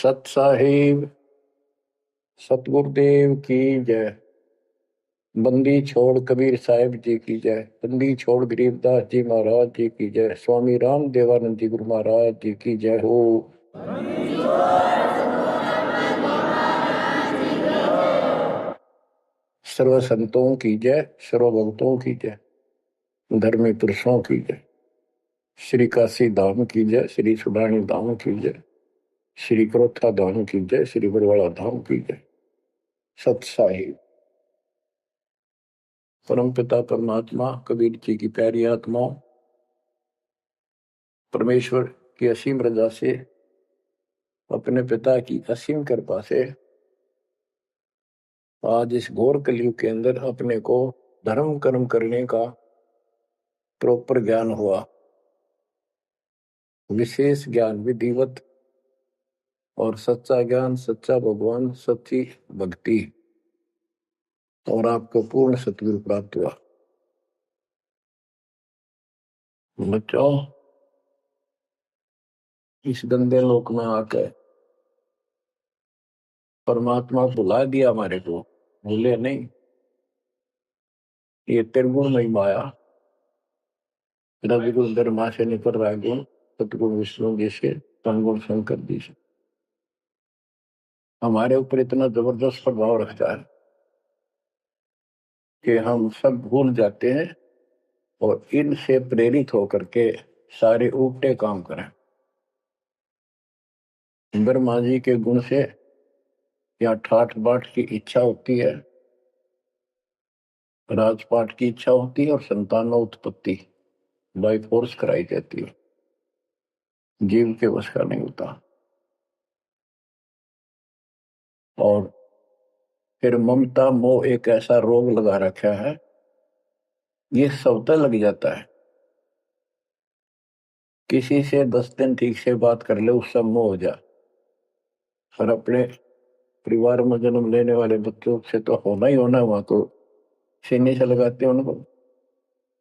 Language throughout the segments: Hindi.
सत साहिब सतगुरुदेव की जय। बंदी छोड़ कबीर साहिब जी की जय। बंदी छोड़ गरीबदास जी महाराज जी की जय। स्वामी राम देवानंद जी गुरु महाराज जी की जय हो। सर्व संतों की जय, सर्व भक्तों की जय, धर्मी पुरुषों की जय। श्री काशी धाम की जय, श्री सुडानी धाम की जय, श्री क्रोथा धाम की जय, श्री बरवाड़ा धाम की जय। सत साहिब परम पिता परमात्मा कबीर जी की प्यारी आत्माओं, परमेश्वर की असीम रजा से, अपने पिता की असीम कृपा से आज इस घोर कलयुग के अंदर अपने को धर्म कर्म करने का प्रॉपर ज्ञान हुआ, विशेष ज्ञान विधिवत, और सच्चा ज्ञान, सच्चा भगवान, सच्ची भक्ति, और आपको पूर्ण सतगुरु प्राप्त हुआ। बच्चों, इस गंदे लोक में आकर परमात्मा बुला दिया हमारे को, भूले नहीं। ये त्रिगुण में माया, रविगुण धर्मा से निकल रहा गुण, सतगुण विष्णु जी से, तमगुण शंकर जी से हमारे ऊपर इतना जबरदस्त प्रभाव रखता है कि हम सब भूल जाते हैं और इनसे प्रेरित होकर के सारे उल्टे काम करें। ब्रह्मा जी के गुण से या ठाठ बाट की इच्छा होती है, राजपाट की इच्छा होती है, और संतानों उत्पत्ति बाई फोर्स कराई जाती है। जीव के वश का नहीं होता। और फिर ममता मोह एक ऐसा रोग लगा रखा है, ये सबता लग जाता है। किसी से 10 दिन ठीक से बात कर ले, उससे मोह हो जा। और अपने परिवार में जन्म लेने वाले बच्चों से तो होना ही होना, वहां तो सीने से लगाते हैं उनको।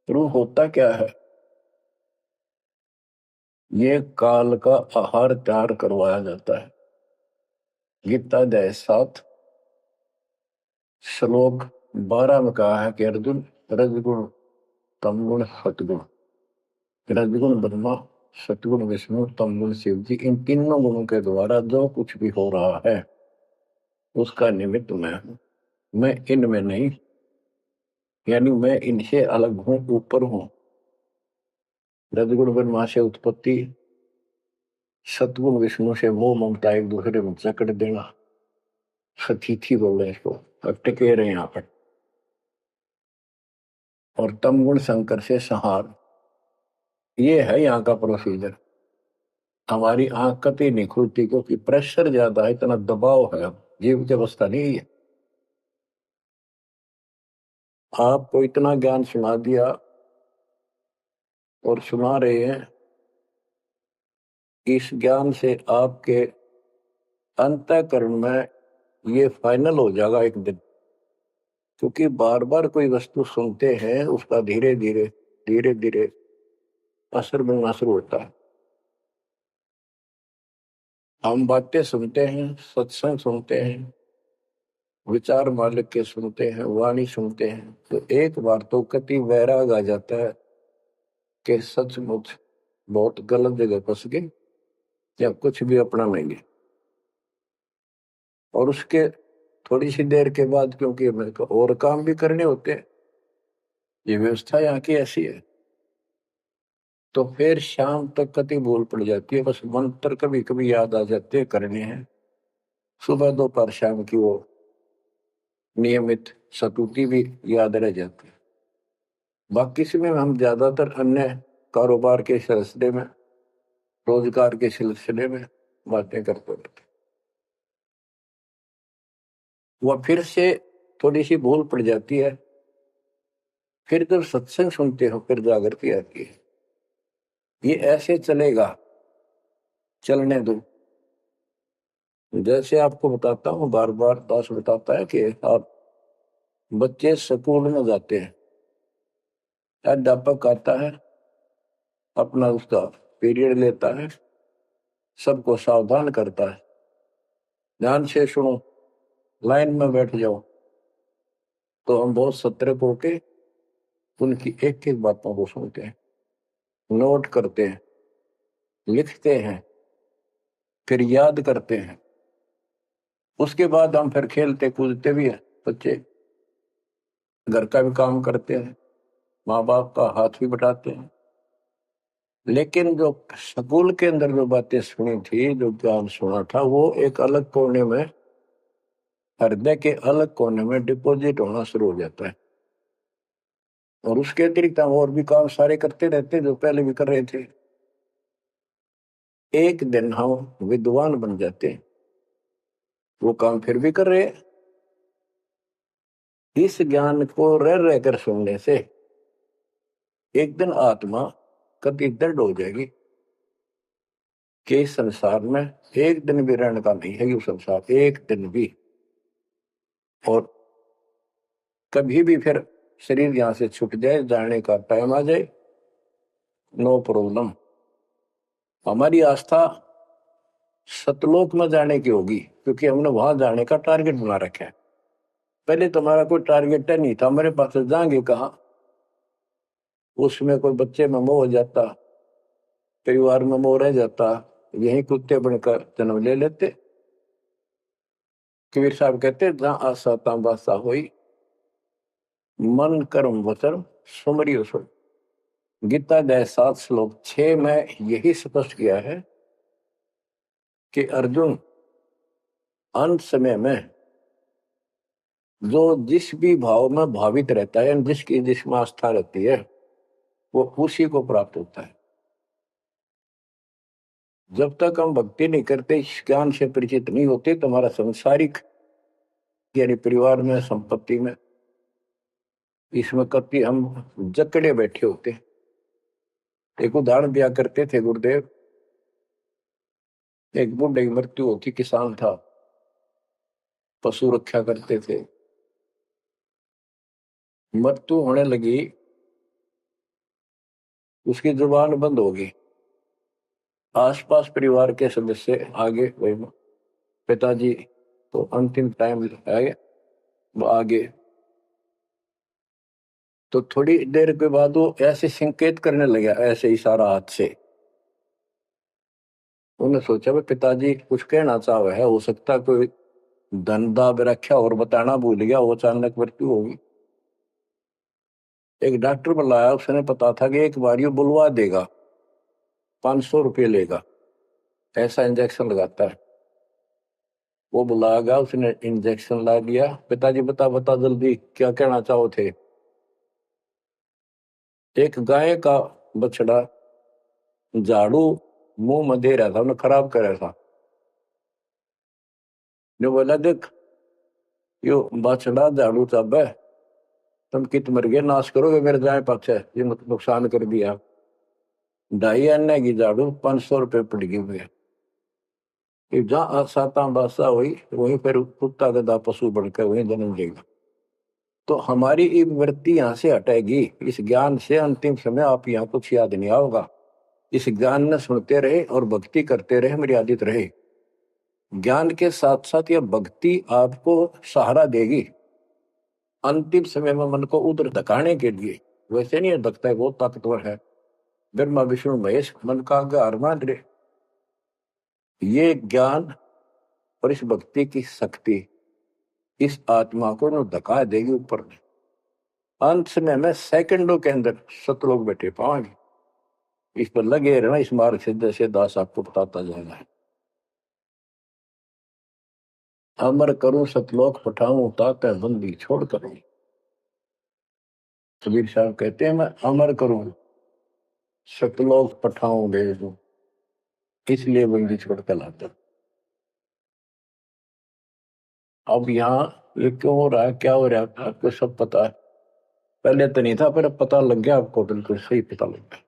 तो होता क्या है, ये काल का आहार तैयार करवाया जाता है। गीता अध्याय 7 श्लोक 12 में कहा है कि अर्जुन, रजगुण तमगुण सतगुण, रजगुण ब्रह्मा, सतगुण विष्णु, तमगुण शिव जी, इन तीनों गुणों के द्वारा जो कुछ भी हो रहा है उसका निमित्त मैं हूं। मैं इनमें नहीं, यानी मैं इनसे अलग हूं, ऊपर हूं। रजगुण ब्रह्मा से उत्पत्ति, सतगुण विष्णु से मोह ममता एक दूसरे में जकड़ देना, सतीथी बोल रहे इसको, टिके रहे यहाँ पर। और तमगुण शंकर से संहार, ये है यहाँ का प्रोसीजर। हमारी आंख कतई नहीं खुलती क्योंकि प्रेशर ज्यादा है, इतना दबाव है, जीव की अवस्था नहीं है। आपको इतना ज्ञान सुना दिया और सुना रहे हैं, इस ज्ञान से आपके अंतःकरण में ये फाइनल हो जाएगा एक दिन। क्योंकि बार बार कोई वस्तु सुनते हैं, उसका धीरे धीरे धीरे धीरे असर बनना शुरू होता है। हम बातें सुनते हैं, सत्संग सुनते हैं, विचार मालिक के सुनते हैं, वाणी सुनते हैं, तो एक बार तो कति वैराग आ जाता है कि सचमुच बहुत गलत जगह फंस गए या कुछ भी अपना लेंगे। और उसके थोड़ी सी देर के बाद, क्योंकि हमें और काम भी करने होते हैं, ये व्यवस्था यहाँ की ऐसी है, तो फिर शाम तक कति भूल पड़ जाती है। बस मंत्र कभी कभी याद आ जाते हैं, करने हैं। सुबह दोपहर शाम की वो नियमित सतुति भी याद रह जाती है। बाकी समय हम ज्यादातर अन्य कारोबार के सिलसिले में, रोजगार के सिलसिले में बातें करते रहते। वह फिर से थोड़ी सी भूल पड़ जाती है। फिर जब सत्संग सुनते हो फिर जागृति आती है। ये ऐसे चलेगा, चलने दो। जैसे आपको बताता हूँ, बार बार दास बताता है कि आप बच्चे स्कूल में जाते हैं, अध्यापक आता है, अपना उसका पीरियड लेता है, सबको सावधान करता है, ध्यान से सुनो, लाइन में बैठ जाओ। तो हम बहुत सतर्क होके उनकी एक एक बातों को सुनते हैं, नोट करते हैं, लिखते हैं, फिर याद करते हैं। उसके बाद हम फिर खेलते कूदते भी हैं। बच्चे घर का भी काम करते हैं, माँ बाप का हाथ भी बटाते हैं। लेकिन जो स्कूल के अंदर जो बातें सुनी थी, जो ज्ञान सुना था, वो एक अलग कोने में, हृदय के अलग कोने में डिपॉजिट होना शुरू हो जाता है। और उसके अतिरिक्त हम और भी काम सारे करते रहते जो पहले भी कर रहे थे। एक दिन हम विद्वान बन जाते, वो काम फिर भी कर रहे। इस ज्ञान को रह रहकर सुनने से एक दिन आत्मा कति दृढ़ हो जाएगी कि इस संसार में एक दिन भी रहने का नहीं है, ये संसार एक दिन भी। और कभी भी फिर शरीर यहां से छूट जाए, जाने का टाइम आ जाए, नो प्रॉब्लम। हमारी आस्था सतलोक में जाने की होगी, क्योंकि हमने वहां जाने का टारगेट बना रखा है। पहले तो हमारा कोई टारगेट नहीं था, हमारे पास जाएंगे कहाँ। उसमें कोई बच्चे में मोह हो जाता, परिवार में मोह रह जाता, यही कुत्ते बनकर जन्म ले लेते। कबीर साहब कहते, जहां आशा तहां बासा होई, मन कर्म वचन सुमरियो सोई। गीता अध्याय 7 श्लोक 6 में यही स्पष्ट किया है कि अर्जुन, अंत समय में जो जिस भी भाव में भावित रहता है, जिसकी जिसमें आस्था रहती है, वो उसी को प्राप्त होता है। जब तक हम भक्ति नहीं करते, इस ज्ञान से परिचित नहीं होते, तो हमारा संसारिक यानी परिवार में, संपत्ति में, इसमें कभी हम जकड़े बैठे होते। एक उदाहरण दिया करते थे गुरुदेव। एक बूढ़े की मृत्यु होती, किसान था, पशु रक्षा करते थे। मृत्यु होने लगी, उसकी जुबान बंद होगी। आसपास परिवार के सदस्य आगे, वही पिताजी तो अंतिम टाइम है, वो आगे। तो थोड़ी देर के बाद वो ऐसे संकेत करने लगा, ऐसे इशारा हाथ से। उन्होंने सोचा भाई पिताजी कुछ कहना चाह रहे है, हो सकता कोई धंधा रखा और बताना भूल गया, वो अचानक मृत्यु होगी। एक डॉक्टर बुलाया, उसने पता था कि एक बार ये बुलवा देगा, 500 रुपये लेगा, ऐसा इंजेक्शन लगाता है। वो बुलाया, उसने इंजेक्शन ला दिया। पिताजी बता बता जल्दी क्या कहना चाहो थे। एक गाय का बछड़ा झाड़ू मुंह में दे रहा था, उन्हें खराब कर रहा था। जो बोला, देख यो बछड़ा झाड़ू चाबे, तुम कित मर गए, नाश करोगे मेरे गाय पक्ष है, ये नुकसान कर दिया। 2.5 आने की झाड़ू 500 रुपये पड़ गई हुए। जहां साता बादशाह हुई, वहीं पर कुत्ता गधा पशु बनकर वहीं जन्म लेगा। तो हमारी ये वृत्ति यहाँ से हटेगी इस ज्ञान से। अंतिम समय आप यहाँ कुछ याद नहीं आओगा। इस ज्ञान में सुनते रहे और भक्ति करते रहे, मर्यादित रहे। ज्ञान के साथ साथ यह भक्ति आपको सहारा देगी अंतिम समय में, मन को उधर धकाने के लिए। वैसे नहीं धकता है, बहुत ताकतवर है, ब्रह्मा विष्णु महेश मन का आधार मान रहे। ये ज्ञान और इस भक्ति की शक्ति इस आत्मा को न धका देगी ऊपर में। अंत समय में सेकंडों के अंदर सतलोक बैठे पाएंगे। इस पर लगे रहना, इस मार्ग से जैसे दास आपको बताता जाएगा। अमर करूं सतलोक पठाऊं, ताते बंदी छोड़ करूं। कबीर साहब कहते हैं, मैं अमर करूं सतलोक पठाऊं भेजूं, इसलिए बंदी छोड़ कर लाता। अब यहाँ ये क्यों हो रहा है, क्या हो रहा है, आपको सब पता है। पहले तो नहीं था, पर अब पता लग गया आपको, बिल्कुल सही पता लग गया।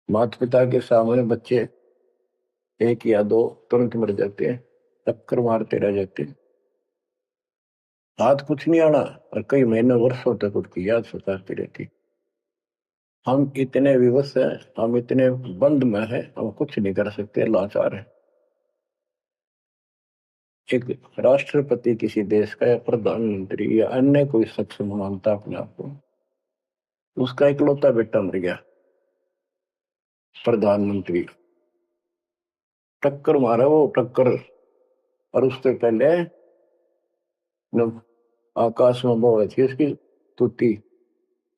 माता पिता के सामने बच्चे एक या दो तुरंत मर जाते हैं, टक्कर मारते रह जाते हैं, हाथ कुछ नहीं आना, और कई महीने वर्षों तक उनकी याद सताती रहती। हम इतने विवश हैं, हम इतने बंद में हैं, हम कुछ नहीं कर सकते, लाचार हैं। एक राष्ट्रपति किसी देश का या प्रधानमंत्री या अन्य कोई शख्स मानता अपने आप को, उसका इकलौता बेटा मर गया, प्रधानमंत्री टक्कर मारा वो टक्कर, और उससे पहले जब आकाश में वो थी उसकी तुती,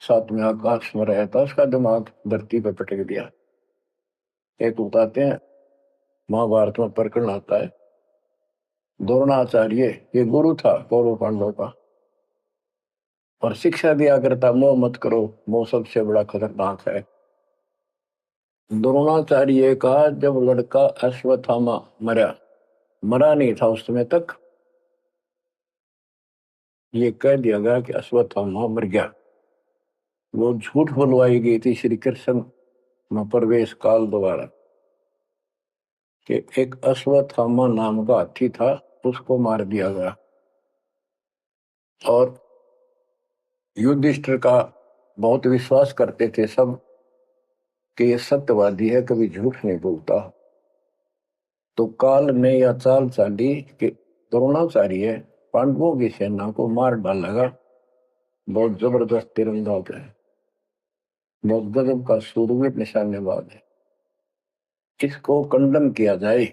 साथ में आकाश में रहा था, उसका दिमाग धरती पर पटक दिया। एक बताते हैं महाभारत में प्रकरण आता है, द्रोणाचार्य ये गुरु था कौरव पांडवों का, और शिक्षा दिया करता मोह मत करो, मोह सबसे बड़ा खतरनाक है। द्रोणाचार्य का जब लड़का अश्वत्थामा मरा नहीं था उस समय तक, ये कह दिया गया कि अश्वत्थामा मर गया। वो झूठ बुलवाई गई थी श्री कृष्ण में प्रवेश काल द्वारा कि एक अश्वत्थामा नाम का हाथी था, उसको मार दिया गया। और युधिष्ठिर का बहुत विश्वास करते थे सब कि ये सत्यवादी है, कभी झूठ नहीं बोलता। तो काल ने यह चाल चाली कि द्रोणाचार्य पांडवों की सेना को मार डालेगा। बहुत जबरदस्त तीरंदाज है, बहुत गजब का सूरवीर निशानेबाज है, इसको कंडम किया जाए।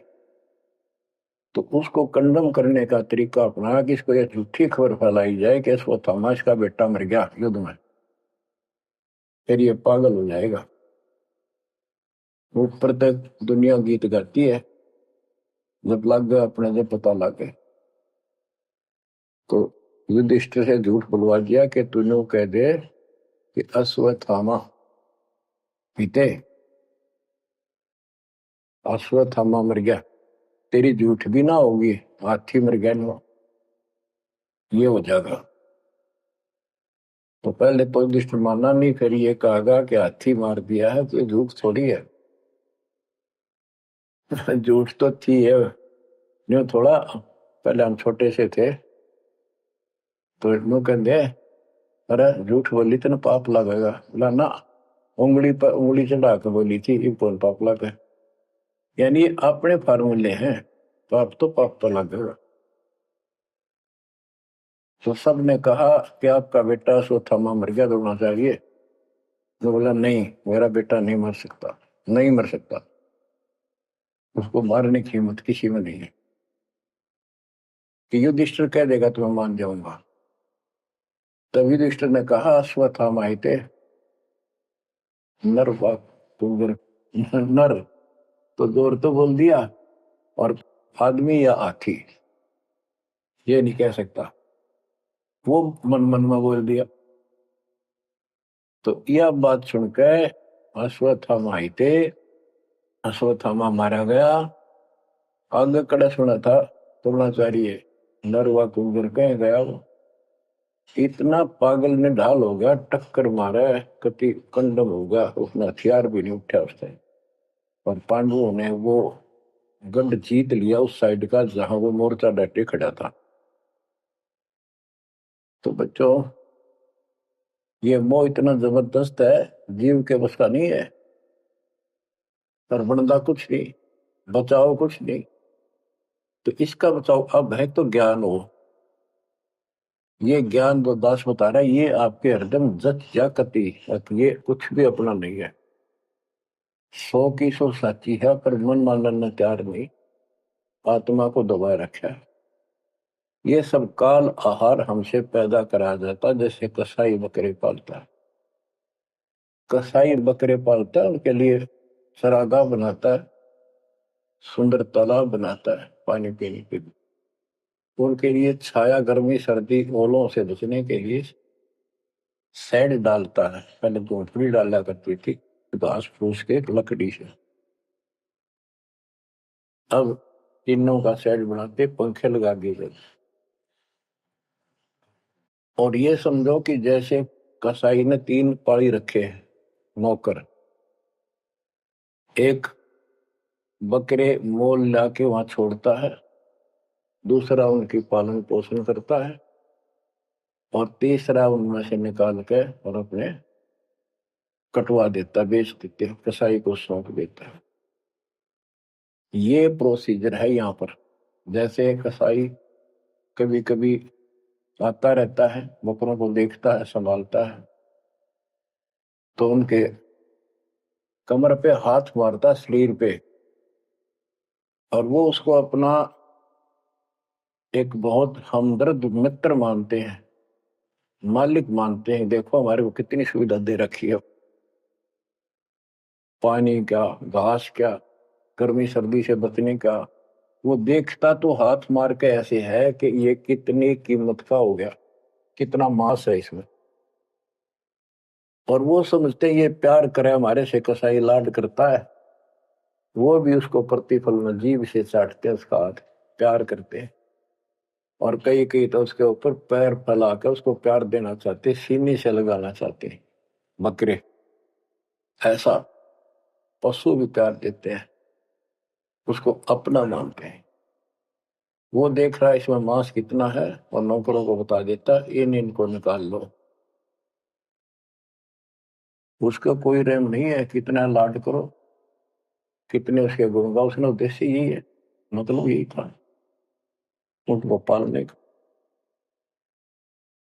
तो उसको कंडम करने का तरीका अपना कि इसको यह झूठी खबर फैलाई जाए कि अश्वत्थामा का बेटा मर गया युद्ध में, फिर ये पागल हो जाएगा। ऊपर तक दुनिया गीत गाती है, जब लग गए अपने जब पता लग गए तो युधिष्ठिर से झूठ बुलवा दिया कि तूने कह दे कि अश्वत्थामा पीते, अश्वत्थामा मर गया, तेरी झूठ भी ना होगी, हाथी मर गया ना, ये हो जाएगा। तो पहले तो युधिष्ठिर माना नहीं, फिर ये कहा कि हाथी मार दिया है तो झूठ थोड़ी है। झूठ तो थी है, जो थोड़ा पहले हम छोटे से थे तो यूं कहते अरे झूठ बोली तो ना पाप लगेगा, बोला ना, उंगली पर उंगली चढ़ा के बोली थी, ये कौन पाप लगे। यानी अपने फार्मूले हैं, पाप तो लगेगा। तो सब ने कहा कि आपका बेटा अश्वत्थामा मर गया द्रोणाचार्य। तो बोला नहीं, मेरा बेटा नहीं मर सकता, नहीं मर सकता, उसको मारने की हिम्मत किसी में नहीं है। कि युधिष्ठिर कह देगा तो मैं मान जाऊंगा। तब युधिष्ठिर ने कहा अश्वत्थामा थे नर नर, तो जोर तो बोल दिया, और आदमी या हाथी ये नहीं कह सकता, वो मन मन में बोल दिया। तो यह बात सुनकर अश्वत्थामा थे, अश्वत्थामा मारा गया। आगे कड़ा सुना था द्रोणाचार्य नरवा कुंजर कह गया, वो इतना पागल ने ढाल हो गया, टक्कर मारा, कति कंडम होगा, उसने हथियार भी नहीं उठा उसने। और पांडवों ने वो गढ़ जीत लिया उस साइड का जहां वो मोर्चा डटे खड़ा था। तो बच्चों ये मोह इतना जबरदस्त है, जीव के बस का नहीं है। पर बनता कुछ नहीं, बचाओ कुछ नहीं। तो इसका बचाओ अब है तो ज्ञान हो, ये ज्ञान जो दास बता रहा है ये आपके हृदय में जच जा कति, ये कुछ भी अपना नहीं है, 100 की 100 साची है, पर मन मानने तैयार नहीं, आत्मा को दबाए रखा है। ये सब काल आहार हमसे पैदा कराया जाता, जैसे कसाई बकरे पालता है, कसाई बकरे पालता है, उनके लिए चरागाह बनाता है, सुंदर तालाब बनाता है पानी पीने के लिए, उनके लिए छाया गर्मी सर्दी ओलों से बचने के लिए शेड डालता है। पहले झोंपड़ी डाला करती थी घास फूस के लकड़ी से, अब टीनों का शेड बनाते, पंखे लगा दिए गए। और ये समझो कि जैसे कसाई ने 3 पाली रखे हैं नौकर, एक बकरे मोल लाके वहां छोड़ता है, दूसरा उनकी पालन पोषण करता है, और तीसरा उनमें से निकाल के और अपने कटवा देता, बेच देते हैं, कसाई को सौंप देता है। ये प्रोसीजर है यहाँ पर। जैसे कसाई कभी कभी आता रहता है, बकरों को देखता है, संभालता है, तो उनके कमर पे हाथ मारता, शरीर पे, और वो उसको अपना एक बहुत हमदर्द मित्र मानते हैं, मालिक मानते हैं। देखो हमारे को कितनी सुविधा दे रखी है, पानी क्या, घास क्या, गर्मी सर्दी से बचने का। वो देखता तो हाथ मार के ऐसे है कि ये कितनी कीमत का हो गया, कितना मांस है इसमें। और वो समझते हैं ये प्यार करे हमारे से, कसाई लाड करता है, वो भी उसको प्रतिफल में जीभ से चाटते हैं उसका हाथ, प्यार करते हैं। और कई कई तो उसके ऊपर पैर फैला कर उसको प्यार देना चाहते हैं, सीने से लगाना चाहते हैं। बकरे ऐसा पशु भी प्यार देते हैं, उसको अपना मानते हैं। वो देख रहा है इसमें मांस कितना है, और नौकरों को बता देता है इनको निकाल लो। उसका कोई रहम नहीं है, कितना लाड करो, कितने उसके गुण गाओ। उसने उद्देश्य यही है, मतलब यही था उनको पालने का।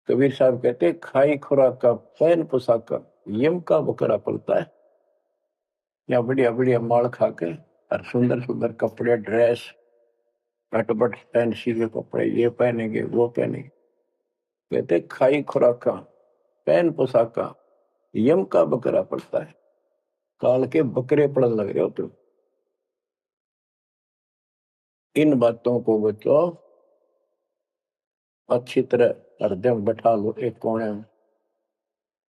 कबीर साहब कहते हैं, खाई खुराक का पहन पोशाक का यम का बकरा पलता है। या बढ़िया बढ़िया माल खा के और सुंदर सुंदर कपड़े, ड्रेस, कटपट फैंसी के कपड़े, ये पहनेंगे वो पहनेंगे। कहते खाई खुराक का पहन पोशाक का यम का बकरा पड़ता है। काल के बकरे पड़न लग रहे हो तुम। इन बातों को बच्चों अच्छी तरह हृदय में बैठा लो, एक कोने में।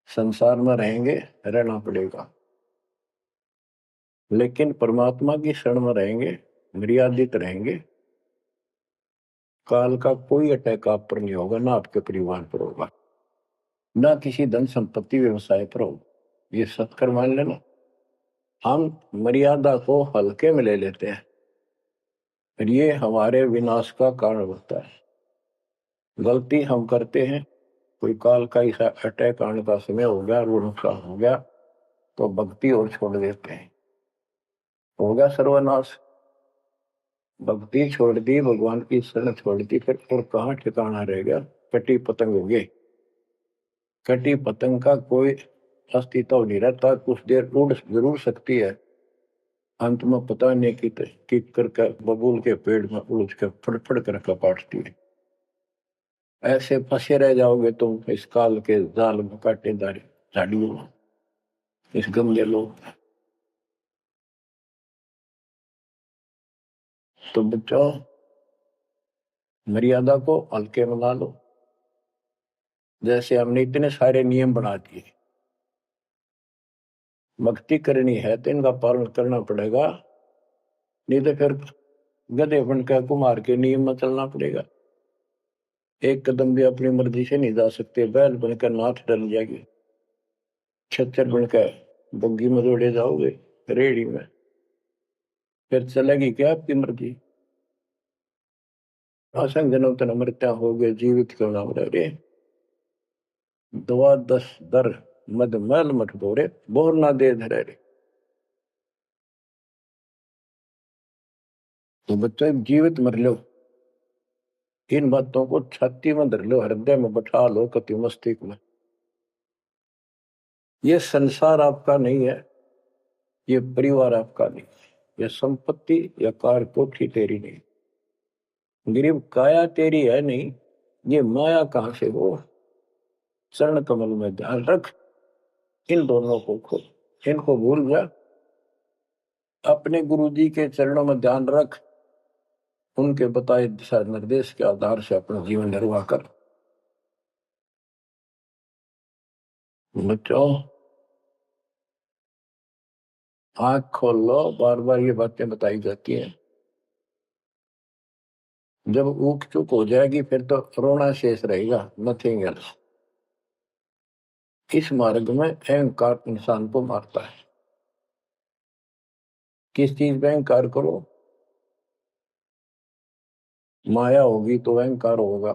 संसार में रहेंगे, रहना पड़ेगा, लेकिन परमात्मा की शरण में रहेंगे, मर्यादित रहेंगे। काल का कोई अटैक आप पर नहीं होगा, ना आपके परिवार पर होगा, ना किसी धन संपत्ति व्यवसाय पर होगा। ये सत्कर मान लेना। हम मर्यादा को हल्के में ले लेते हैं, और ये हमारे विनाश का कारण होता है। गलती हम करते हैं, कोई काल का ऐसा अटैक आने का समय हो गया, वो नुकसान हो गया, तो भक्ति और छोड़ देते हैं, हो गया सर्वनाश। भक्ति छोड़ दी, भगवान की शरण छोड़ दी, फिर और कहाँ ठिकाना रह गया। कटी पतंग हो गई। कटी पतंग का कोई अस्तित्व नहीं रहता, कुछ देर उड़ जरूर सकती है, अंत में पता नहीं कि करके बबूल के पेड़ में उलझ कर फड़फड़ कर कपाटती है। ऐसे फंसे रह जाओगे तुम इस काल के जाल में, कांटेदार झाड़ियों में, इस गंदे लोग। तो बच्चों, मर्यादा को हल्के में ला लो। जैसे हमने इतने सारे नियम बना दिए, भक्ति करनी है तो इनका पालन करना पड़ेगा, नहीं तो फिर गधे बनकर कुमार के नियम में चलना पड़ेगा। एक कदम भी अपनी मर्जी से नहीं जा सकते, बैल बनकर नाथ डल जाएगी, छच्चर बनकर बग्गी में दौड़े जाओगे, रेड़ी में, फिर चलेगी क्या आपकी मर्जी। असंग जन्म तन मृत्या हो गए, जीवित क्यों नाम रे। दवा दस दर मद मैल मठ बोरे, बोर ना दे धरे रे। तो बच्चों जीवित मर लो, इन बातों को छाती में धर लो, हृदय में बैठा लो, कति मस्तिष्क में। ये संसार आपका नहीं है, ये परिवार आपका नहीं, ये संपत्ति या कार कोठी तेरी नहीं, गरीब काया तेरी है नहीं, ये माया कहां से हो। चरण कमल में ध्यान रख, इन दोनों को खो, इनको भूल जा। अपने गुरु जी के चरणों में ध्यान रख, उनके बताए दिशा निर्देश के आधार से अपना जीवन निर्वाह कर। बच्चों आंख खोल लो, बार बार ये बातें बताई जाती हैं। जब ऊक चुक हो जाएगी फिर तो रोना शेष रहेगा, नथिंग एल्स। इस मार्ग में अहंकार इंसान को मारता है। किस चीज में अहंकार करो, माया होगी तो अहंकार होगा,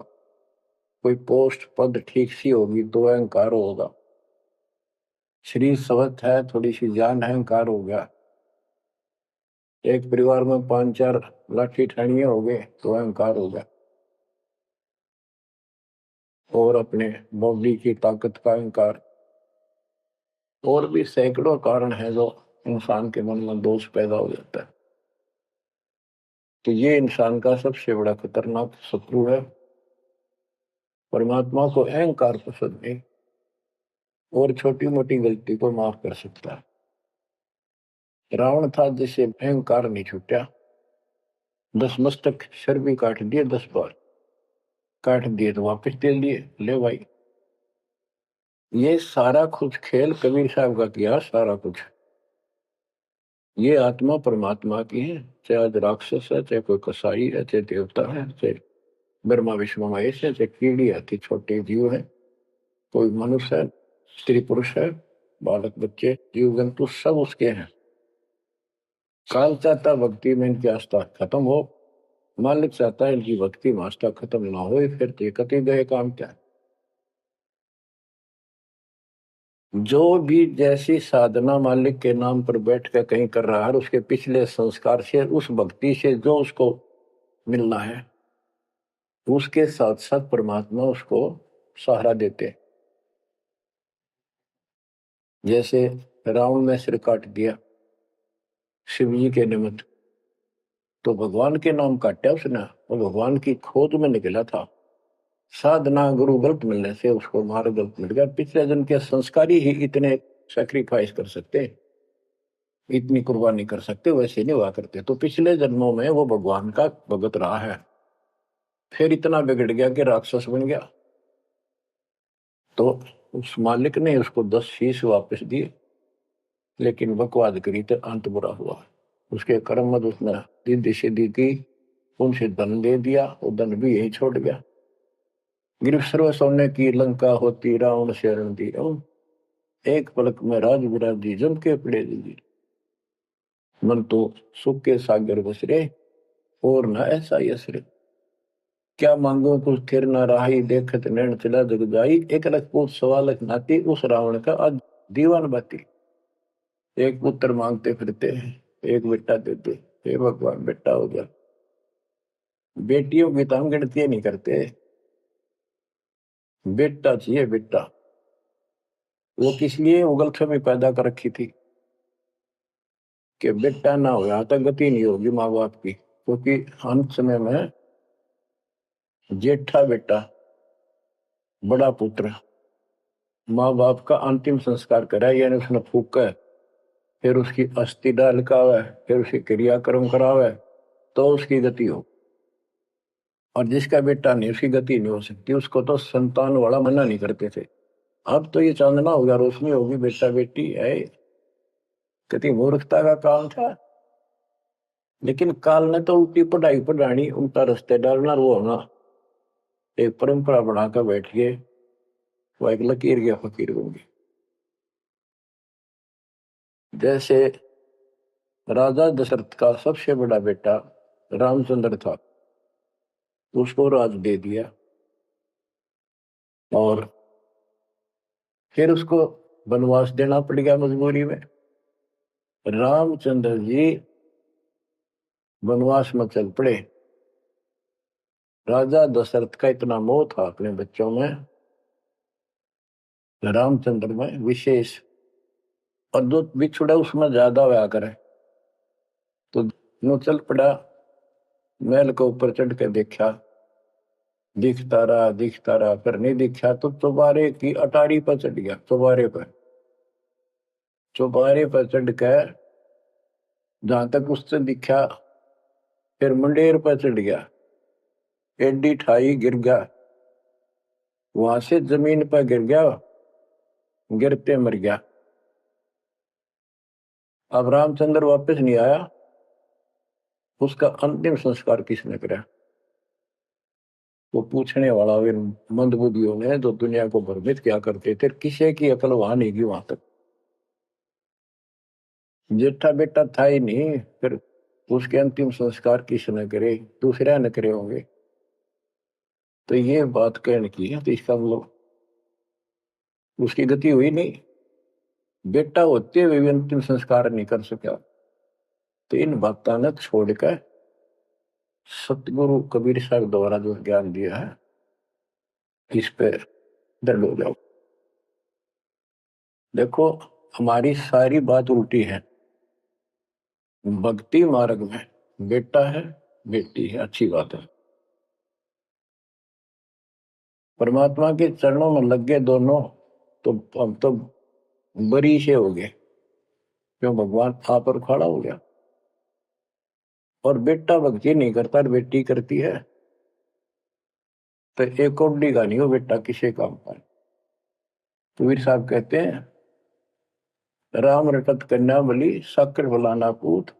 कोई पोस्ट पद ठीक सी होगी तो अहंकार होगा, शरीर स्वस्थ है, थोड़ी सी जान है, अहंकार हो गया। एक परिवार में 5-4 लाठी ठानिए हो गए तो अहंकार हो गया, और अपने बॉडी की ताकत का अहंकार। और भी सैकड़ों कारण है जो इंसान के मन में दोष पैदा हो जाता है। तो ये इंसान का सबसे बड़ा खतरनाक शत्रु है। परमात्मा को अहंकार पसंद नहीं, और छोटी मोटी गलती को माफ कर सकता है। रावण था जिसे अहंकार नहीं छूटा, 10 मस्तक सर भी काट दिए, 10 बार काट दिए तो वापस दे दिए, ले भाई। ये सारा कुछ खेल कबीर साहब का किया, सारा कुछ। ये आत्मा परमात्मा की है, चाहे आज राक्षस है, चाहे कोई कसाई है, चाहे देवता है, चाहे ब्रह्मा विष्णु महेश है, चाहे कीड़ी आती छोटे जीव है, कोई मनुष्य है, स्त्री पुरुष है, बालक बच्चे जीव जंतु सब उसके हैं। काल चाहता भक्ति में इनकी आस्था खत्म हो, मालिक चाहता है इनकी भक्ति में आस्था खत्म ना हो, फिर कति गए काम क्या। जो भी जैसी साधना मालिक के नाम पर बैठ कर कहीं कर रहा है, उसके पिछले संस्कार से, उस भक्ति से जो उसको मिलना है, उसके साथ साथ परमात्मा उसको सहारा देते। जैसे रावण ने सिर काट दिया शिव जी के निमित्त, तो भगवान के नाम काटा उसने, और भगवान की खोज में निकला था। साधना गुरु गलत मिलने से उसको मार्ग गलत मिल गया। पिछले जन्म के संस्कारी ही इतने सैक्रिफाइस कर सकते, इतनी कुर्बानी कर सकते, वैसे नहीं हुआ करते। तो पिछले जन्मों में वो भगवान का भगत रहा है, फिर इतना बिगड़ गया कि राक्षस बन गया। तो उस मालिक ने उसको 10 शीश वापस दिए, लेकिन बकवाद करी तो अंत बुरा हुआ। उसके कर्म मत उसने दीदी सीधी की, उनसे धन दे दिया, वो धन भी यही छोड़ गया। गिरफ्त सर्व सोने की लंका होती, रावण शरण दी, एक पलक में राज विराजी, जम के पड़े दी। मन तो सुख के सागर बसरे, और न ऐसा यसरे। क्या मांगो कुछ थिर न राही, देखत नैन चला जग जाई। एक लख पूत सवा लख नाती, उस रावण का आज दीवान बाती। एक पुत्र मांगते फिरते हैं, एक बेटा देते, हे भगवान बेटा हो गया। बेटियों की तो हम गिनती नहीं करते, बेटा चाहिए बेटा। वो किस लिए उगलफहमी पैदा कर रखी थी कि बेटा ना हो तो गति नहीं होगी माँ बाप की, क्योंकि अंत समय में जेठा बेटा, बड़ा पुत्र माँ बाप का अंतिम संस्कार करा, यानी उसने फूका है, फिर उसकी अस्थि डाल का है, फिर उसकी क्रियाक्रम करावे, तो उसकी गति हो। और जिसका बेटा नहीं, उसकी गति नहीं हो सकती। उसको तो संतान वाला मना नहीं करते थे। अब तो ये चांदना होगा, रोशनी होगी, बेटा बेटी है। कितनी मूर्खता का काम था। लेकिन काल ने तो उल्टी पढ़ाई पढ़ानी, उल्टा रास्ते डालना, वो होना एक परंपरा बनाकर बैठ गए। वो एक लकीर गया फकीर होंगे। जैसे राजा दशरथ का सबसे बड़ा बेटा रामचंद्र था, उसको राज दे दिया, और फिर उसको वनवास देना पड़ गया मजबूरी में। रामचंद्र जी वनवास में चल पड़े। राजा दशरथ का इतना मोह था अपने बच्चों में, रामचंद्र में विशेष, और जो बिछुड़ा उसमें ज्यादा हुआ करे। तो नो चल पड़ा, महल के ऊपर चढ़ के देखा, दिखता रहा, पर नहीं दिखा तो चौबारे की अटारी पर चढ़ गया। चौबारे पर चढ़ कर जहां तक उससे दिखा, फिर मुंडेर पर चढ़ गया, एडी ठाई गिर गया, वहां से जमीन पर गिर गया, गिरते मर गया। अब रामचंद्र वापस नहीं आया, उसका अंतिम संस्कार किसने करा? वो पूछने वाला वे मंदबुद्धियों ने, जो दुनिया को भ्रमित क्या करते थे, किसी की अकल वहां नहीं गई वहां तक। जेठा बेटा था ही नहीं, फिर उसके अंतिम संस्कार किसने करे? दूसरे ने करे होंगे। तो ये बात कहने की है, तो इसका मतलब उसकी गति हुई नहीं, बेटा होते हुए भी अंतिम संस्कार नहीं कर सका। तो इन बातों ने छोड़कर सतगुरु कबीर साहब द्वारा जो ज्ञान दिया है इस पे दृढ़ हो जाओ। देखो हमारी सारी बात उल्टी है। भक्ति मार्ग में बेटा है बेटी है, अच्छी बात है। परमात्मा के चरणों में लग गए दोनों तो हम तो बरी से हो गए, क्यों भगवान आप पर खड़ा हो गया। और बेटा भक्ति नहीं करता बेटी करती है तो एक कोडी का नहीं हो बेटा किसी काम का। कबीर साहब कहते हैं राम रटत कन्या बलि साकर बलाना पूत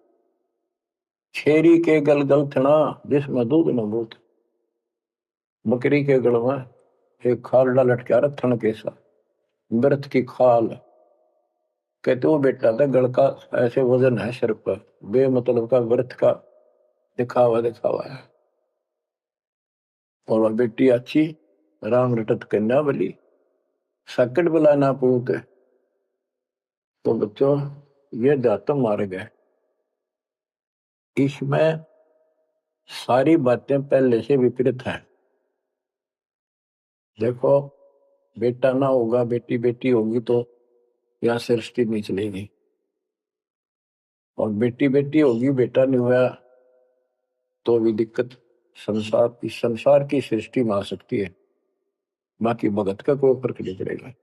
छेरी के गल गल थना जिसमें दूध न बूत। बकरी के गल में एक खाल डाल लटका रहा थन के साथ व्रत की खाल। कहते वो बेटा था गल का ऐसे वजन है सिर पर, बेमतलब का व्रत का दिखावा दिखावा है। और वह बेटी अच्छी राम रटत कन्या बलि सकट बलाना पूत। तो बच्चों ये दातम मार्ग है, इसमें सारी बातें पहले से विपरीत हैं। देखो बेटा ना होगा बेटी बेटी होगी तो यहाँ सृष्टि नहीं चलेगी, और बेटी बेटी होगी बेटा नहीं हुआ तो भी दिक्कत संसार की सृष्टि में आ सकती है। बाकी भगत का कोई फर्क नहीं पड़ेगा।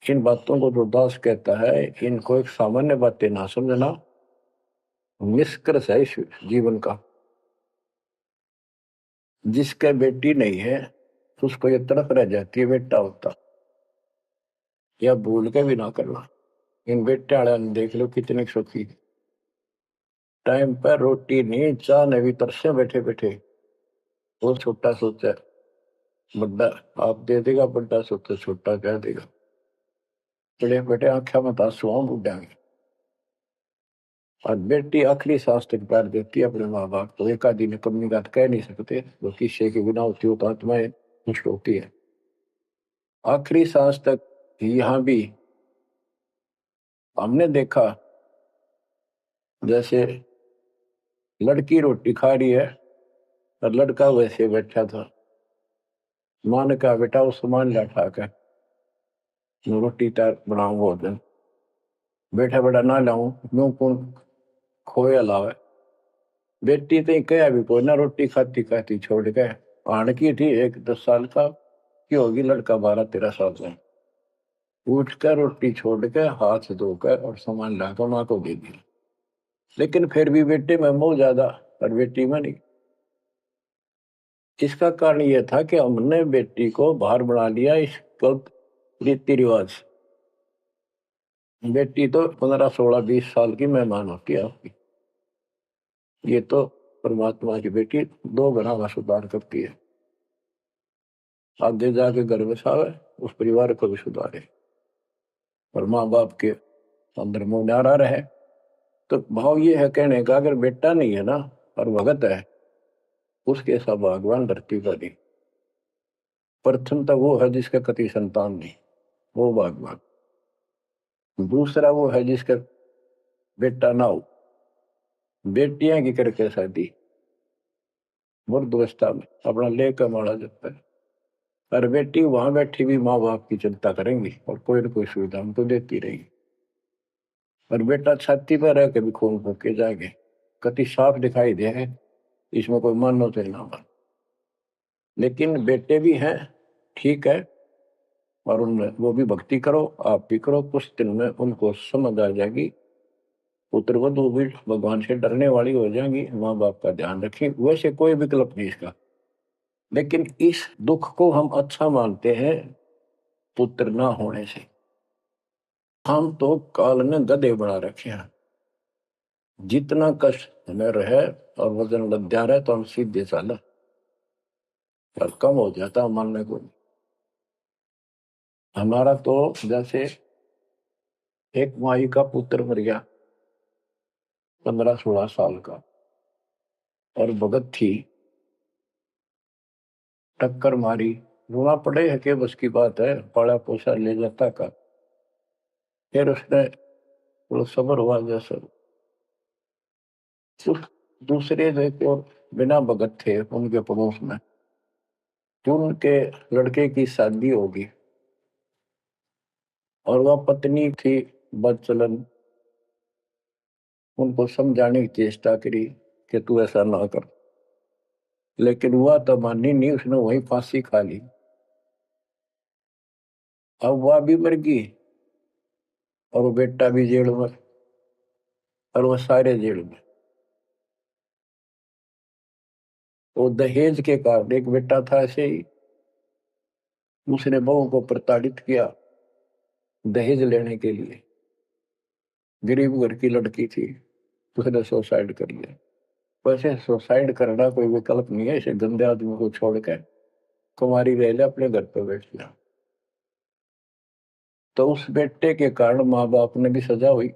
इन बातों को जो दास कहता है इनको एक सामान्य बातें ना समझना निष्कर्ष है इस जीवन का। जिसके बेटी नहीं है उसको ये तड़प रह जाती है बेटा होता, या भूल के भी ना करना। इन बेटे वाले देख लो कितने सुखी, टाइम पर रोटी नहीं चाह नहीं तरसे बैठे बैठे। वो छोटा सोचा बड़ा आप दे देगा, बड़ा सोचा छोटा कह देगा। बड़े बेटे आख्या में आंसू बुढ़ाएंगे। और बेटी आखिरी सांस तक प्यार देती है अपने माँ बाप को, एक आदि ने कमी बात कह नहीं सकते। वो किस्से की बिना होती हो तो आत्माएं नष्ट होती है आखिरी सांस तक। यहाँ भी हमने देखा जैसे लड़की रोटी खा रही है और लड़का वैसे बैठा था। माँ ने कहा बेटा वो सामान ला कर रोटी तार बनाऊ भोजन। बैठा बेटा ना लाऊं यूं कौन खोए अलावा। बेटी तो कह भी कोई ना, रोटी खाती खाती छोड़ के आण की थी एक 10 साल का की होगी, लड़का 12-13 साल का। उठ कर रोटी छोड़ के हाथ धोकर और सामान लाकर माँ को दे दिया। लेकिन फिर भी बेटे में मोह ज्यादा और बेटी में नहीं। इसका कारण यह था कि हमने बेटी को बाहर बना लिया इस गलत रीति रिवाज। बेटी तो 15-16-20 साल की मेहमान होती है आपकी, ये तो परमात्मा की बेटी 2 गुना का सुधार करती है। आगे जाके घर बसावे उस परिवार को भी सुधारे और माँ बाप के अंदर मोह न्यारा रहे। तो भाव ये है कहने का अगर बेटा नहीं है ना और भगत है उसके सब भगवान धरती पर नहीं। प्रथम तो वो है जिसका कति संतान नहीं, वो भगवान। दूसरा वो है जिसका बेटा ना हो, बेटियां की करके शादी वृद्धावस्था में अपना लेकर मारा जाता है। और बेटी वहां बैठी भी माँ बाप की चिंता करेंगी और कोई न कोई सुविधा उनको देती रहेगी। और बेटा छाती पर रह के भी खून फूके जाएंगे, कति साफ दिखाई दे है, इसमें कोई मानो तो ना मान। लेकिन बेटे भी हैं ठीक है, और उनमें वो भी भक्ति करो आप भी करो, कुछ दिन में उनको समझ आ जाएगी। पुत्र वधू भी भगवान से डरने वाली हो जाएंगी, माँ बाप का ध्यान रखें। वैसे कोई विकल्प नहीं इसका, लेकिन इस दुख को हम अच्छा मानते हैं पुत्र ना होने से। हम तो काल ने गधे बना रखे हैं, जितना कष्ट हमें रहे और वजन लद्या रहे तो हम सीधे चाला और कम हो जाता मानने को। हमारा तो जैसे एक माई का पुत्र मर गया 15-16 साल का, और भगत थी, टक्कर मारी, रोना पड़े है कि बस की बात है, पाला पोसा ले जाता का। फिर उसने सबर हुआ जैसा उस दूसरे एक और बिना भगत थे उनके पड़ोस में, जो उनके लड़के की शादी होगी और वह पत्नी थी बदचलन, उनको समझाने की चेष्टा करी कि तू ऐसा ना कर, लेकिन वह तो मानी नहीं, उसने वही फांसी खा ली। अब वह भी मर गई और वो बेटा भी जेल में, और वो सारे जेल में। वो दहेज के कारण, एक बेटा था ऐसे ही, उसने बहू को प्रताड़ित किया दहेज लेने के लिए, गरीब घर की लड़की थी, उसने सुसाइड कर लिया। वैसे सुसाइड करना कोई विकल्प नहीं है, इसे गंदे आदमी को छोड़ के कुमारी रह ले, अपने घर पे बैठ गया। तो उस बेटे के कारण माँ बाप ने भी सजा हुई,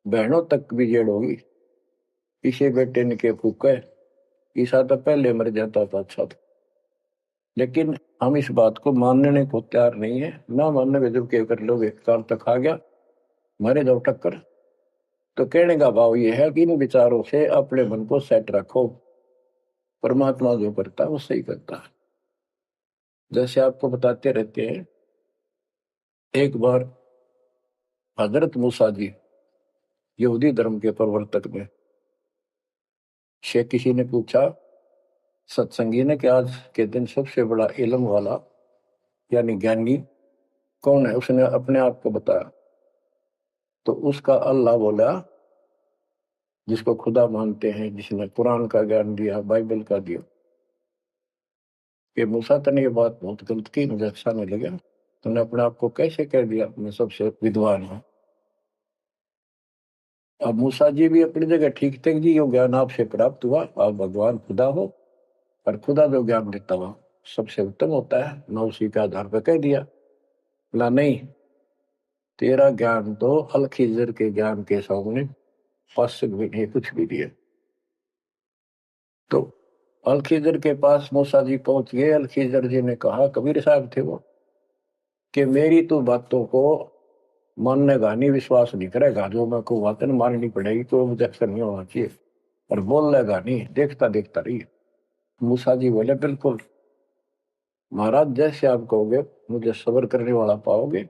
बहनों तक भी जेल होगी। इसे बेटे ने के फूका, ईसा तो पहले मर जाता था अच्छा था। लेकिन हम इस बात को मानने को तैयार नहीं है, ना मानने में जब क्या कर लोगे, काल तक आ गया मारे दो टक्कर। तो कहने का भाव यह है कि इन विचारों से अपने मन को सेट रखो, परमात्मा जो करता है वो सही करता है। जैसे आपको बताते रहते हैं, एक बार हजरत मूसा जी, यहूदी धर्म के प्रवर्तक ने, से किसी ने पूछा सत्संगी ने कि आज के दिन सबसे बड़ा इल्म वाला यानी ज्ञानी कौन है, उसने अपने आप को बताया। तो उसका अल्लाह बोला, जिसको खुदा मानते हैं, जिसने कुरान का ज्ञान दिया, बाइबल का दिया। कि मूसा तने ये बात बहुत गलत की, मुझे अच्छा नहीं लगा, तुमने अपने आप को कैसे कह दिया मैं सबसे विद्वान हूं। अब मूसा जी भी अपनी जगह ठीक थे जी, यो ज्ञान आपसे प्राप्त हुआ, आप भगवान खुदा हो, और खुदा जो ज्ञान देता हुआ सबसे उत्तम होता है, मैं उसी के आधार पर कह दिया। बोला नहीं, तेरा ज्ञान तो अल खिजर के ज्ञान के सामने फासिक भी नहीं, कुछ भी नहीं है। तो अल खिजर के पास मूसा जी पहुंच गए। अल खिजर जी ने कहा, कबीर साहब थे वो, कि मेरी तो बातों को माननेगा नहीं, विश्वास नहीं करेगा, जो मैं को बातें माननी पड़ेगी, तो ऑब्जेक्शन नहीं होना चाहिए, और बोल लेगा नहीं, देखता देखता रही। मूसा जी बोले, बिल्कुल महाराज, जैसे आप कहोगे, मुझे सब्र करने वाला पाओगे,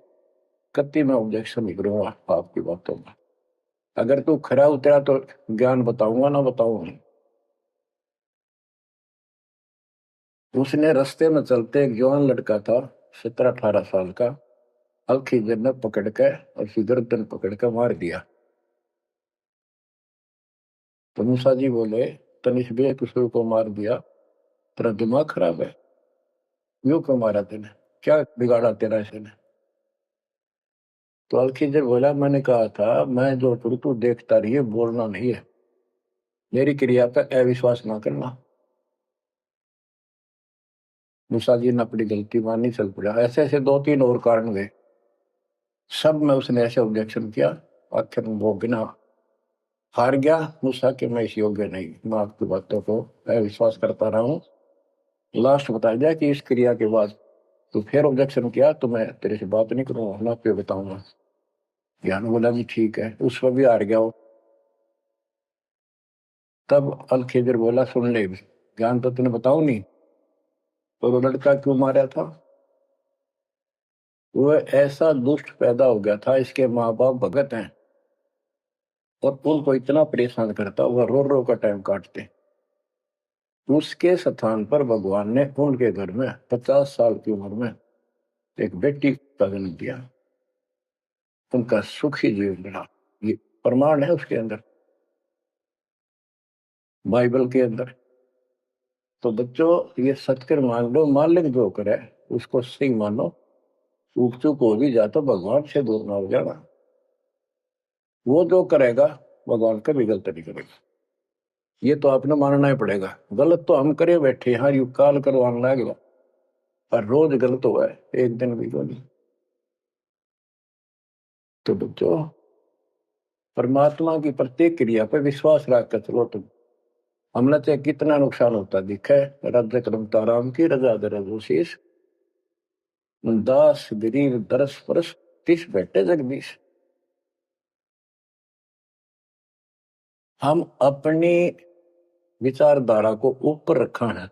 कति मैं ऑब्जेक्शन नहीं करूंगा आपकी बातों में। अगर तू खरा उतरा तो ज्ञान बताऊंगा, ना बताऊंगा। उसने रास्ते में चलते एक जवान लड़का था, 17-18 साल का, अलखीजर ने पकड़ के और उसकी गर्दन पकड़ के मार दिया। तो मूसा जी बोले, तनिष बे दूसरे को मार दिया, तेरा दिमाग खराब है, क्यों क्यों मारा तेने, क्या बिगाड़ा तेरा इसने। तो अलखीजर बोला, मैंने कहा था मैं जो करूँ तू देखता रहिए, बोलना नहीं है, मेरी क्रिया पे अविश्वास ना करना। मूसा जी ने अपनी गलती मानी, चल पड़ा। ऐसे ऐसे 2-3 और कारण गए, सब में उसने ऐसे ऑब्जेक्शन किया, आखिर वो बिना हार गया। मूसा कि मैं इस योग्य नहीं, मैं आपकी बातों को विश्वास करता रहा हूँ। लास्ट बताया जाए कि इस क्रिया के बाद तो फिर ऑब्जेक्शन किया तो मैं तेरे से बात नहीं करूंगा, ना पे बताऊंगा। ज्ञान बोला भी ठीक है, उस पर भी हार गया वो। तब अल खिजर बोला, सुन ले, ज्ञान तो तूने बताऊ नहीं, तो वो लड़का क्यों मारा था। वो ऐसा दुष्ट पैदा हो गया था, इसके माँ बाप भगत हैं और उनको इतना परेशान करता, वह रो रो का टाइम काटते। उसके स्थान पर भगवान ने उनके घर में 50 साल की उम्र में एक बेटी का जन्म दिया, उनका सुखी जीवन बना। ये प्रमाण है उसके अंदर, बाइबल के अंदर। तो बच्चों, ये सत्य मान लो, मालिक जो करे उसको सही मानो, चूक चूक हो भी जाता, भगवान से दूर ना हो जाना। वो जो करेगा भगवान कभी गलत नहीं करेगा, ये तो आपने मानना ही पड़ेगा। गलत तो हम करे बैठे, हाँ यू काल करवाने लग गया, पर रोज गलत हुआ है, एक दिन भी तो नहीं। तो बच्चों, परमात्मा की प्रत्येक क्रिया पर विश्वास रख कर चलो तुम, हमने चाहे कितना नुकसान होता दिखे, रज करमता राम की रजा दरशीष, दास गरीब दरस परस तिस बैठे जगदीश। हम अपनी विचारधारा को ऊपर रखा है,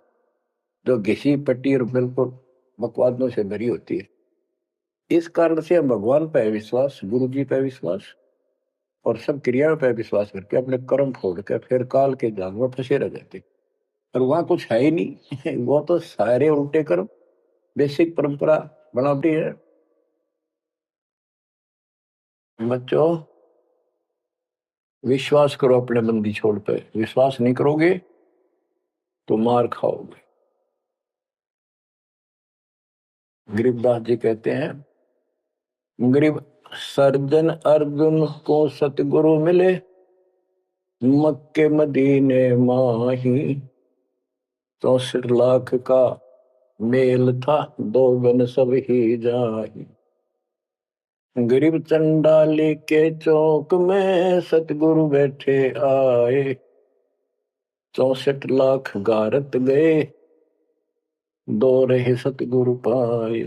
जो घिसी पट्टी और बिल्कुल बकवादों से भरी होती है। इस कारण से हम भगवान पर विश्वास, गुरु जी पर विश्वास और सब क्रियाओं पर विश्वास करके अपने कर्म छोड़ कर फिर काल के जाल में फंसे रह जाते, और वहां कुछ है ही नहीं। वो तो सारे उल्टे कर्म, बेसिक परंपरा बनावटी है। बच्चों, विश्वास करो अपने बंदी छोड़ पे, विश्वास नहीं करोगे तो मार खाओगे। गरीबदास जी कहते हैं, गरीब सर्जन अर्जुन को सतगुरु मिले, मक्के मदीने माही, 64 लाख का मेल था, दो गन सब ही जाही। गरीब चंडाली के चौक में सतगुरु बैठे आए, 64 लाख गारत गए, दो रहे सतगुरु पाए।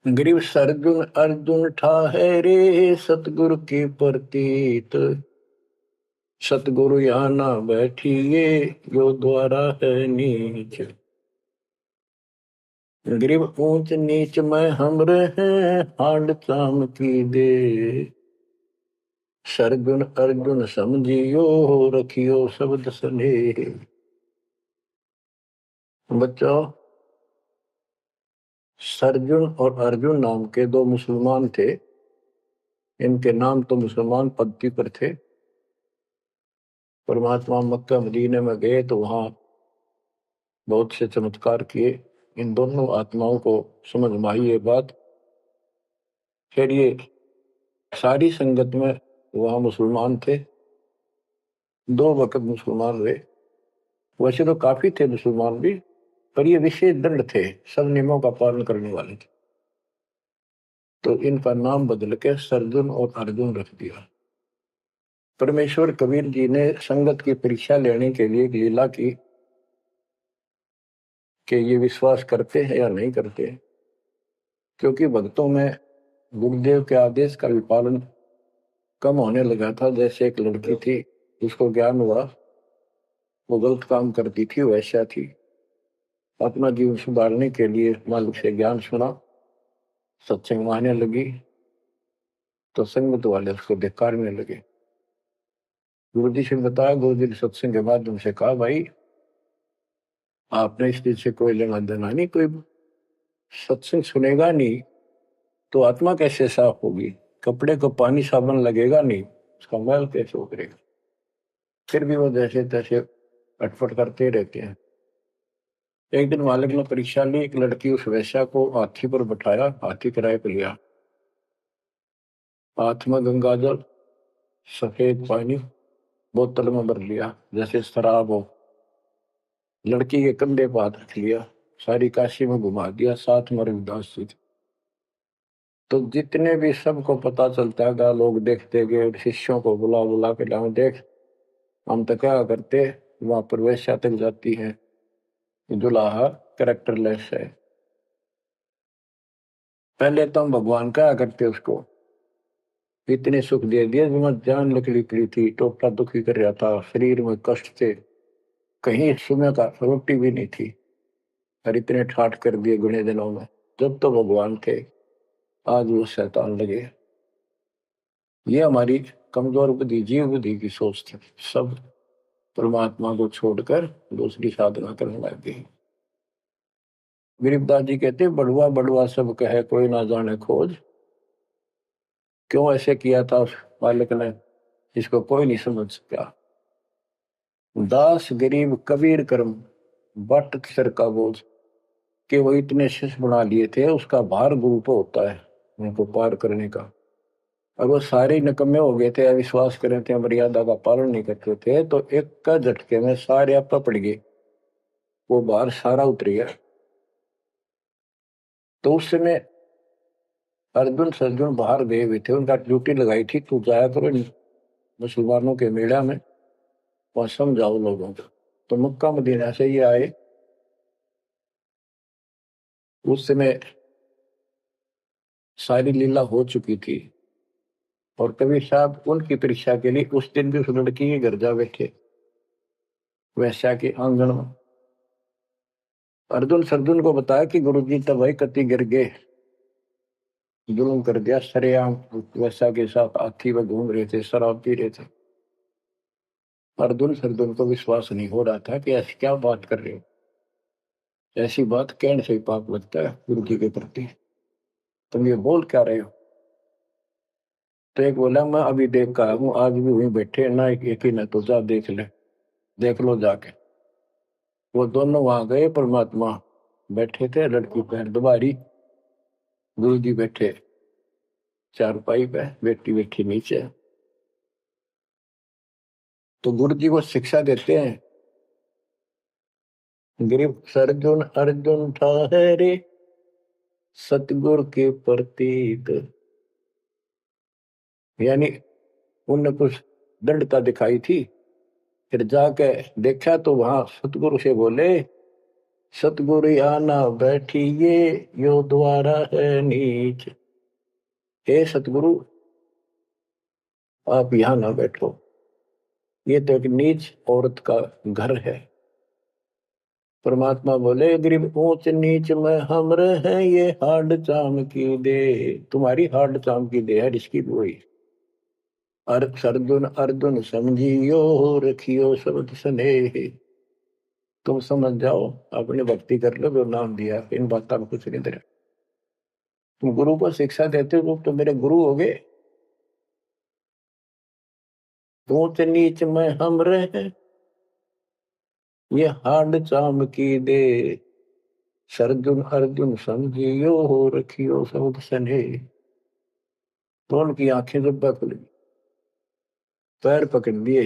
गरीब सर्जुन अर्जुन ठाहरे, सतगुरु की प्रतीत, सतगुरु यहाँ ना बैठिए, यो द्वारा है नीच। गरीब ऊंच नीच में हम रहे, हांड चाम की दे, सरगुन अर्जुन समझियो, रखियो शब्द स्नेह। बच्चों, सरजुन और अर्जुन नाम के दो मुसलमान थे। इनके नाम तो मुसलमान पद्धति पर थे। परमात्मा मक्का मदीने में गए तो वहां बहुत से चमत्कार किए। इन दोनों आत्माओं को समझ में आई ये बात। फिर ये सारी संगत में वहां मुसलमान थे, 2 वक्त मुसलमान रहे। वैसे तो काफी थे मुसलमान भी, पर ये विशेष दृढ़ थे, सब नियमों का पालन करने वाले थे। तो इनका नाम बदल के सरजुन और अर्जुन रख दिया। परमेश्वर कबीर जी ने संगत की परीक्षा लेने के लिए एक लीला की कि ये विश्वास करते हैं या नहीं करते। क्योंकि भक्तों में गुरुदेव के आदेश का भी पालन कम होने लगा था। जैसे एक लड़की थी, उसको ज्ञान हुआ वो गलत काम करती थी, वैसा थी। अपना जीवन सुधारने के लिए मालिक से ज्ञान सुना, सत्संग में आने लगी, तो संगत वाले उसको धिक्कारने लगे। गुरु जी से बताया, गुरु जी ने सत्संग के बाद उनसे कहा, भाई आपने इस चीज से कोई लेना देना नहीं, कोई सत्संग सुनेगा नहीं तो आत्मा कैसे साफ होगी, कपड़े को पानी साबुन लगेगा नहीं, उसका मैल कैसे उतरेगा। फिर भी वो जैसे तैसे अटपट करते रहते हैं। एक दिन मालिक ने परीक्षा ली, एक लड़की उस वैश्या को हाथी पर बैठाया, हाथी किराए पर लिया, हाथ में गंगा जल, सफेद पानी बोतल में भर लिया जैसे शराब हो। लड़की के कंधे पर हाथ रख लिया, सारी काशी में घुमा दिया, साथ में रविदास जी थे। तो जितने भी सबको पता चलता है, लोग देखते गए, शिष्यों को बुला बुला के लाओ, देख हम तो क्या करते, वहां पर वैश्या तक जाती है, दुल्हा कैरेक्टरलेस है। पहले तो हम भगवान क्या करते उसको, इतने सुख दे दिए, जान निकली पड़ी थी, टोटा दुखी कर रहा था, शरीर में कष्ट थे, कहीं सुबह का रोटी भी नहीं थी, और इतने ठाठ कर दिए गुने दिनों में। जब तो भगवान थे, आज वो शैतान लगे। ये हमारी कमजोर बुद्धि, जीव बुद्धि की सोच थी। सब परमात्मा को छोड़कर दूसरी साधना करने लग गई। गरीबदास जी कहते, बड़ुआ बड़ुआ सब कहे, कोई ना जाने खोज। क्यों ऐसे किया था उस बालक ने, इसको कोई नहीं समझ सका। दास गरीब कबीर कर्म, बट सर का बोझ। कि वो इतने शिष्य बना लिए थे, उसका भार गुरु पे होता है उनको पार करने का। और वो सारे निकम्मे हो गए थे, अविश्वास कर रहे थे, मर्यादा का पालन नहीं करते थे, तो एक का झटके में सारे आपा पड़ गए, वो भार सारा उतर गया। तो उस समय अर्जुन सर्जुन बाहर गए हुए थे, उनका ड्यूटी लगाई थी, तू जाया करो मुसलमानों के मेला में, वहां समझाओ लोगों को। तो मक्का मदीना से ये आए। उस समय सारी लीला हो चुकी थी। और कबीर साहब उनकी परीक्षा के लिए उस दिन भी उस लड़की के घर जा बैठे, वैश्या के आंगन में। अर्जुन सरजुन को बताया कि गुरुजी तब भाई कति गिर गए, जुल्म कर दिया, सरेआम वैश्या के साथ आखी में घूम रहे थे, शराब पी रहे थे। अर्जुन सरजुन को विश्वास नहीं हो रहा था कि ऐसी क्या बात कर रहे हो, ऐसी बात कहने से ही पाप लगता है गुरु जी के प्रति, तुम ये बोल क्या रहे हो। तो एक बोला मैं अभी देख का हूँ, आज भी वहीं बैठे ना, एक ही न तो जा देख ले, देख लो जाके। वो दोनों वहां गए, परमात्मा बैठे थे, लड़की पैर दुबारी, गुरु जी बैठे चारपाई पे, बेटी बैठी नीचे। तो गुरु जी को शिक्षा देते हैं, गिरिव सरजुन अर्जुन ठहरे सतगुरु के प्रतीक, यानी उनने कुछ दृढ़ता दिखाई थी। फिर जाके देखा तो वहां सतगुरु से बोले, सतगुरु आना बैठिए यो द्वारा है नीच, हे सतगुरु आप यहां ना बैठो, ये तो एक नीच औरत का घर है। परमात्मा बोले, गरीब ऊंच नीच में हम रहे, ये हाड चाम की दे, तुम्हारी हाड चाम की दे है इसकी बोई। अर्जुन अर्जुन समझियो रखियो शब्द स्नेह, तुम समझ जाओ, अपनी भक्ति कर लो, जो नाम दिया, इन बातों में कुछ नहीं दे। तुम गुरु को शिक्षा देते हो तो मेरे गुरु हो गए। ऊंच नीच में हम रहे, ये हाड चाम की दे, सरजुन अर्जुन समझियो हो रखियो शब्द स्नेह। तो उनकी आंखें जब खुली, पैर पकड़ लिए,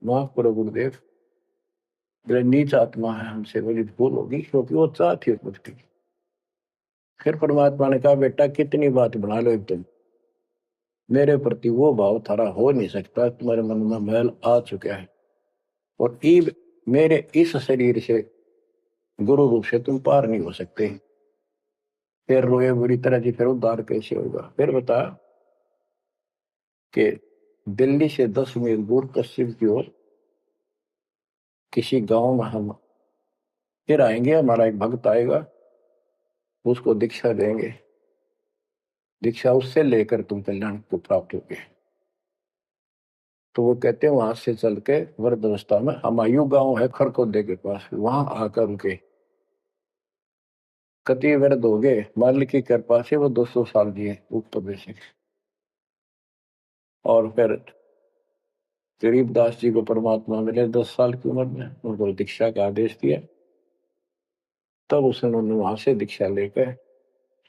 माफ करो गुरुदेव, मेरे नीच आत्मा है, हमसे बड़ी भूल होगी, क्योंकि वो चाहती है मुझकी। फिर परमात्मा ने कहा, बेटा कितनी बात बना लो एकदम, मेरे प्रति वो भाव थारा हो नहीं सकता, तुम्हारे मन में मैल आ चुका है, और ईब मेरे इस शरीर से गुरु रूप से तुम पार नहीं हो सकते। फिर रोए बुरी तरह जी, फिर उद्धार कैसे होगा। फिर बता कि दिल्ली से 10 मील दूर पश्चिम की ओर किसी गांव में हम फिर आएंगे, हमारा एक भक्त आएगा, उसको दीक्षा देंगे, दीक्षा उससे लेकर तुम कल्याण को प्राप्त होगे। तो वो कहते हैं वहां से चल के वृद्ध अवस्था में हमायू गांव है खरकोदे के पास, वहां आकर रुके। कति वृद्ध हो गए, मालिक की कृपा से वो 200 साल जिए ऊपर से। और फिर गरीबदास जी को परमात्मा मिले 10 साल की उम्र में, उनको दीक्षा का आदेश दिया। तब उसने वहां से दीक्षा लेकर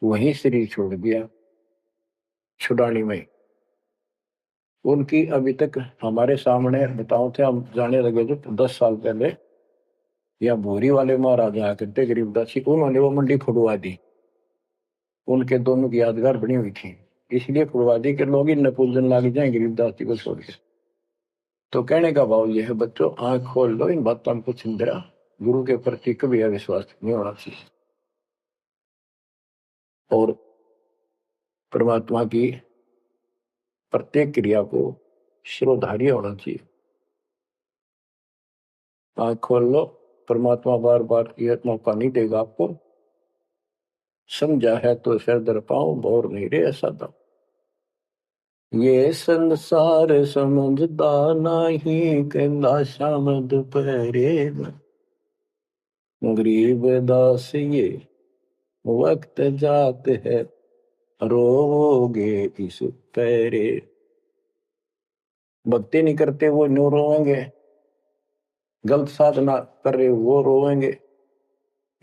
वहीं शरीर छोड़ दिया, छुड़ानी में। उनकी अभी तक हमारे सामने बताओ थे, हम जाने लगे जो 10 साल पहले, या भूरी वाले महाराजा करते गरीबदास जी, उन्होंने वो मंडी खुड़वा दी, उनके दोनों की यादगार बनी हुई थी, इसलिए खुड़वा दी कि लोग इन पूजन लाग जाए गरीबदास जी को छोड़ के। तो कहने का भाव यह है, बच्चों आंख खोल लो, इन बातों में कुछ इंदिरा, गुरु के प्रति कभी अविश्वास नहीं होना चाहिए, और परमात्मा की प्रत्येक क्रिया को शिरोधार्य होना चाहिए। आंख खोल लो, परमात्मा बार बार यह मौका नहीं देगा आपको, समझा है तो सिर दर पाओ, बोर नहीं रे ऐसा दो। ये संसार समझदा नहीं, कहंदा शाम दोपहरे में, गरीब दास ये वक्त जात है, रोओगे इस पैरे। भक्ति नहीं करते वो न्यू रोएंगे, गलत साधना कर रहे वो रोएंगे,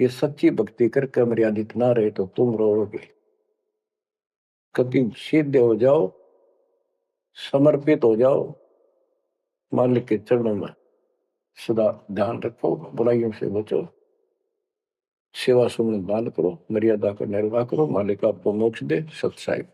ये सच्ची भक्ति करके मर्यादित ना रहे तो तुम रोओगे। कभी सिद्ध हो जाओ, समर्पित हो जाओ, मालिक के चरणों में सदा ध्यान रखो, बुराइयों से बचो, सेवा सुमन दान करो, मर्यादा का निर्वाह करो, मालिक आपको मोक्ष दे। सत साहिब।